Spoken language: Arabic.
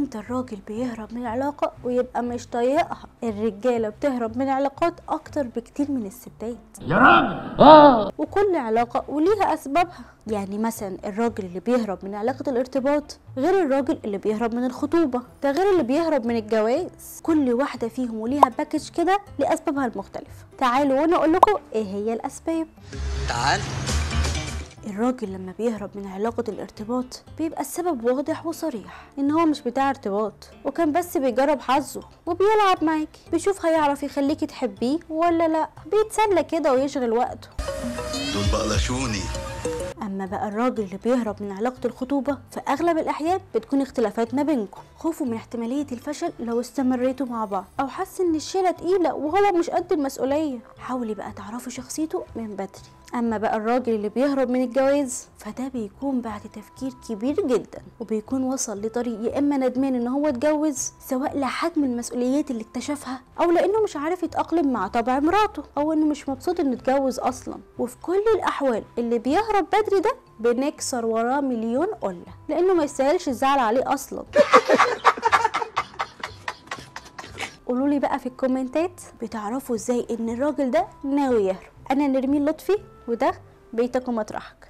امتى الراجل بيهرب من العلاقة ويبقى مش طايقها؟ الرجالة بتهرب من علاقات اكتر بكتير من الستات يا راجل. وكل علاقة وليها اسبابها. يعني مثلا الراجل اللي بيهرب من علاقة الارتباط غير الراجل اللي بيهرب من الخطوبة، ده غير اللي بيهرب من الجواز. كل واحدة فيهم وليها باكج كده لاسبابها المختلفة. تعالوا وانا اقول لكم ايه هي الاسباب. تعال. الراجل لما بيهرب من علاقة الارتباط بيبقى السبب واضح وصريح، ان هو مش بتاع ارتباط وكان بس بيجرب حظه وبيلعب معاكي، بيشوف هيعرف يخليكي تحبيه ولا لا، بيتسلى كده ويشغل وقته. دول بقلشوني. اما بقى الراجل اللي بيهرب من علاقة الخطوبة في اغلب الاحيان بتكون اختلافات ما بينكم، خوفه من احتمالية الفشل لو استمريتوا مع بعض، او حس ان الشيلة تقيلة وهو مش قد المسؤولية. حاولي بقى تعرفي شخصيته من بدري. اما بقى الراجل اللي بيهرب من الجواز فده بيكون بعد تفكير كبير جدا، وبيكون وصل لطريق يا اما ندمان ان هو اتجوز، سواء لحجم المسؤوليات اللي اكتشفها او لانه مش عارف يتأقلم مع طبع مراته، او انه مش مبسوط انه اتجوز اصلا. وفي كل الاحوال اللي بيهرب بدري ده بنكسر وراه مليون قلة، لانه ما يستاهلش الزعل عليه اصلا. قولولي بقى في الكومنتات بتعرفوا ازاي ان الراجل ده ناوي يهرب. انا نرمين لطفي وده بيتكم مطرحك.